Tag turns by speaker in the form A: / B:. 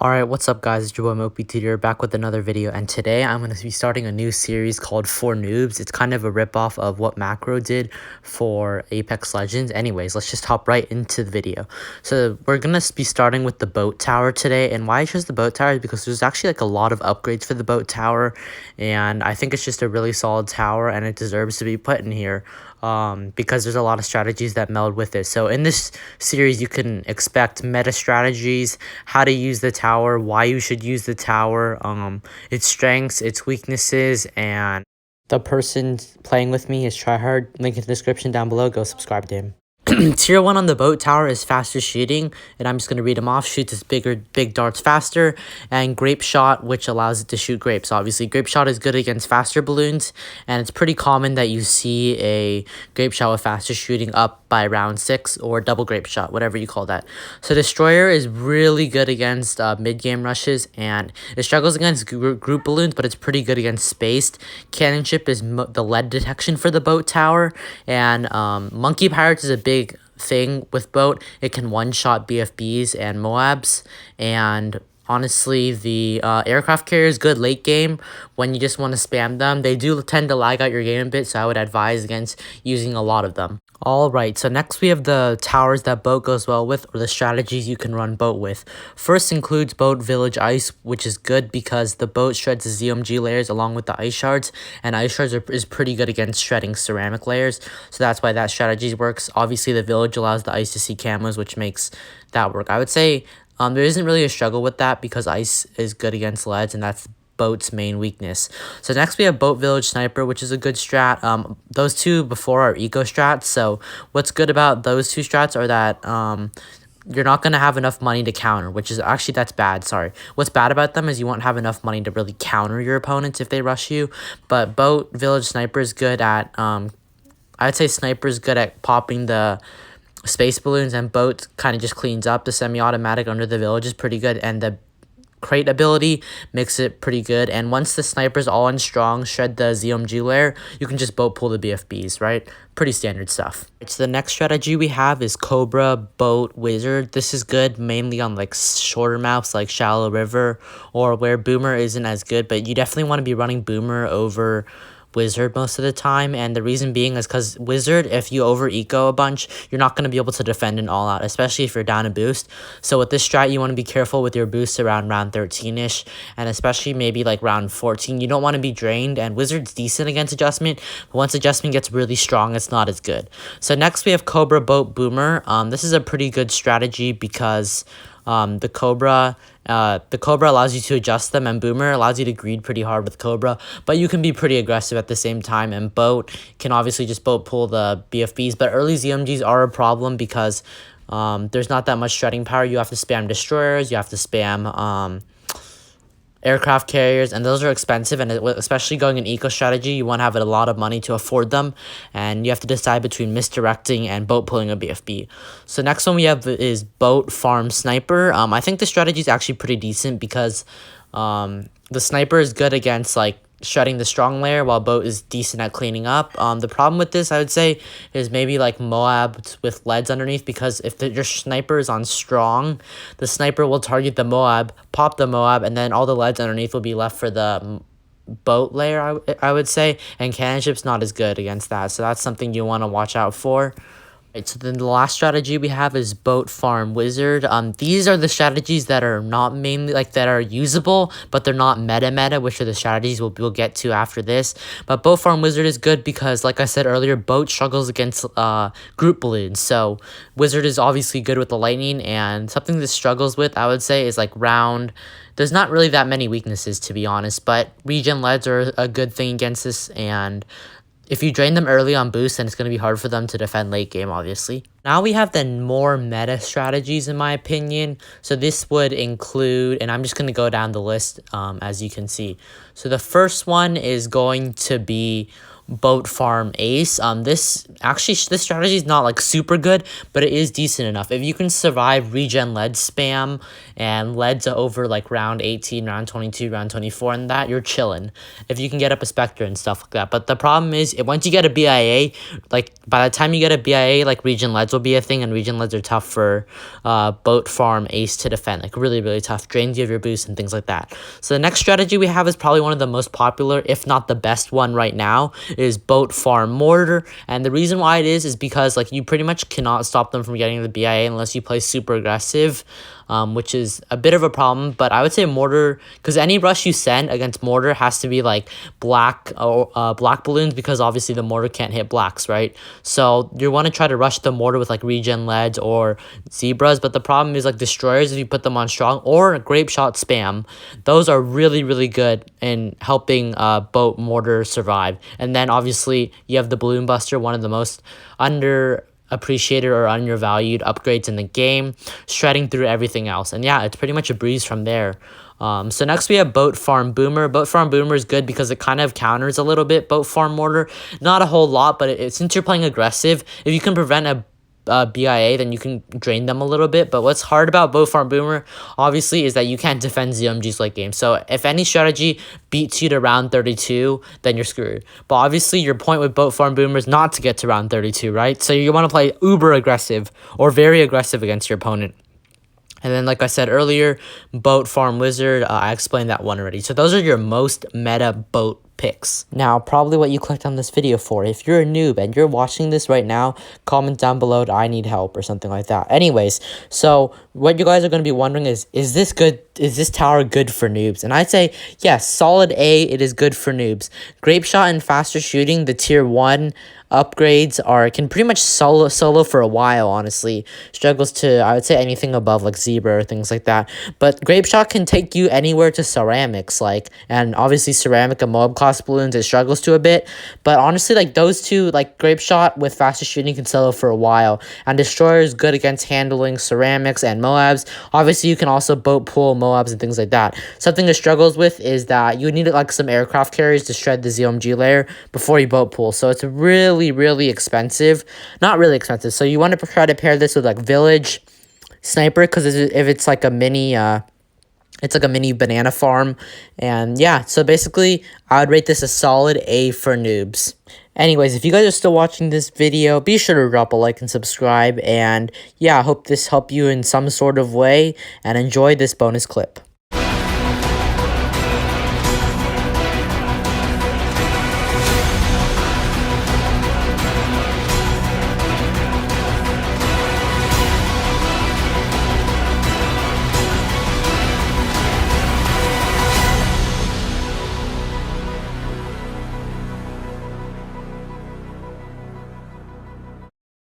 A: Alright, what's up guys, it's your boy BTD back with another video, and today I'm going to be starting a new series called For Noobs. It's kind of a ripoff of what Macro did for Apex Legends. Anyways, let's just hop right into the video. So we're going to be starting with the boat tower today, and why I chose the boat tower is because there's actually like a lot of upgrades for the boat tower, and I think it's just a really solid tower and it deserves to be put in here. Because there's a lot of strategies that meld with it. So in this series, you can expect meta strategies, how to use the tower, why you should use the tower, its strengths, its weaknesses, and the person playing with me is Tryhard. Link in the description down below. Go subscribe to him. Tier 1 on the boat tower is faster shooting, and I'm just going to read them off. Shoots its big darts faster, and grape shot, which allows it to shoot grapes. Obviously, grape shot is good against faster balloons, and it's pretty common that you see a grape shot with faster shooting up by round 6, or double grape shot, whatever you call that. So destroyer is really good against mid-game rushes, and it struggles against group balloons, but it's pretty good against spaced. Cannon ship is the lead detection for the boat tower, and monkey pirates is a big thing with boat. It can one-shot BFBs and moabs, and honestly, the aircraft carrier is good late game when you just want to spam them. They do tend to lag out your game a bit, so I would advise against using a lot of them. Alright, so next we have the towers that boat goes well with, or the strategies you can run boat with. First includes boat village ice, which is good because the boat shreds the ZMG layers along with the ice shards, and ice shards is pretty good against shredding ceramic layers, so that's why that strategy works. Obviously, the village allows the ice to see camos, which makes that work. I would say there isn't really a struggle with that because ice is good against leads, and that's boat's main weakness. So next we have boat village sniper, which is a good strat. Those two before are eco strats. So what's good about those two strats are that you're not going to have enough money to counter, which is actually, that's bad. Sorry. What's bad about them is you won't have enough money to really counter your opponents if they rush you. But boat village sniper is good at I'd say sniper is good at popping the space balloons, and boat kind of just cleans up. The semi-automatic under the village is pretty good, and the crate ability makes it pretty good. And once the sniper's all on strong, shred the ZMG layer, you can just boat pull the BFBs, right? Pretty standard stuff. So the next strategy we have is Cobra, Boat, Wizard. This is good mainly on like shorter maps like Shallow River, or where Boomer isn't as good, but you definitely want to be running Boomer over Wizard most of the time, and the reason being is because Wizard, if you over eco a bunch, you're not going to be able to defend an all out, especially if you're down a boost. So with this strat, you want to be careful with your boosts around round 13ish, and especially maybe like round 14. You don't want to be drained, and Wizard's decent against adjustment, but once adjustment gets really strong, it's not as good. So next we have Cobra, Boat, Boomer. This is a pretty good strategy because the Cobra allows you to adjust them, and Boomer allows you to greed pretty hard with Cobra, but you can be pretty aggressive at the same time, and Boat can obviously just boat pull the BFBs, but early ZMGs are a problem because there's not that much shredding power. You have to spam destroyers, you have to spam aircraft carriers, and those are expensive, and especially going in eco strategy, you want to have a lot of money to afford them, and you have to decide between misdirecting and boat pulling a BFB. So next one we have is Boat, Farm, Sniper. I think the strategy is actually pretty decent because the sniper is good against like shredding the strong layer, while Boat is decent at cleaning up. The problem with this, I would say, is maybe like Moab with leads underneath, because if your sniper is on strong, the sniper will target the Moab, pop the Moab, and then all the leads underneath will be left for the boat layer, I would say, and cannon ship's not as good against that, so that's something you want to watch out for. Right, so then the last strategy we have is Boat, Farm, Wizard. These are the strategies that are not mainly like that are usable, but they're not meta, which are the strategies we'll get to after this. But Boat, Farm, Wizard is good because, like I said earlier, Boat struggles against group balloons. So Wizard is obviously good with the lightning, and something that struggles with, I would say, is like round. There's not really that many weaknesses, to be honest, but regen leads are a good thing against this, and if you drain them early on boost, then it's going to be hard for them to defend late game, obviously. Now we have the more meta strategies, in my opinion. So this would include, and I'm just going to go down the list as you can see. So the first one is going to be boat farm ace. This strategy is not like super good, but it is decent enough. If you can survive regen lead spam and lead to over like round 18, round 22, round 24, and that, you're chilling. If you can get up a specter and stuff like that. But the problem is, once you get a BIA, like by the time you get a BIA, like regen leads will be a thing, and regen leads are tough for boat farm ace to defend. Like really, really tough. Drains you of your boost and things like that. So the next strategy we have is probably one of the most popular, if not the best one right now, is boat farm mortar. And the reason why it is because like you pretty much cannot stop them from getting the BIA unless you play super aggressive, which is a bit of a problem. But I would say mortar, because any rush you send against mortar has to be like black balloons, because obviously the mortar can't hit blacks, right? So you want to try to rush the mortar with like regen leads or zebras. But the problem is like destroyers, if you put them on strong, or grape shot spam, those are really, really good in helping boat mortar survive. And then obviously you have the balloon buster, one of the most underappreciated or undervalued upgrades in the game, shredding through everything else. And yeah, it's pretty much a breeze from there. So next we have boat farm boomer. Boat farm boomer is good because it kind of counters a little bit boat farm mortar, not a whole lot, but since you're playing aggressive, if you can prevent a BIA, then you can drain them a little bit. But what's hard about boat farm boomer obviously is that you can't defend ZMG's late game. So if any strategy beats you to round 32, then you're screwed. But obviously your point with boat farm boomer is not to get to round 32, right? So you want to play uber aggressive or very aggressive against your opponent. And then, like I said earlier, boat farm wizard, I explained that one already. So those are your most meta boat picks. Now, probably what you clicked on this video for. If you're a noob and you're watching this right now, comment down below, I need help or something like that. Anyways, so what you guys are going to be wondering is this good? Is this tower good for noobs? And I'd say, yes, solid A, it is good for noobs. Grape shot and faster shooting, the tier 1 upgrades can pretty much solo for a while, honestly. Struggles to, I would say, anything above like zebra or things like that. But grape shot can take you anywhere to ceramics, and obviously ceramic and moab class balloons, it struggles to a bit. But honestly, like those two, like grape shot with faster shooting can solo for a while. And destroyer is good against handling ceramics and moabs. Obviously, you can also boat pool moabs and things like that. Something it struggles with is that you need like some aircraft carriers to shred the ZMG layer before you boat pool. So it's really expensive. Not really expensive. So you want to try to pair this with like village sniper, because if it's like a mini it's like a mini banana farm. And yeah, so basically I would rate this a solid A for noobs. Anyways, if you guys are still watching this video, be sure to drop a like and subscribe. And yeah, I hope this helped you in some sort of way, and enjoy this bonus clip.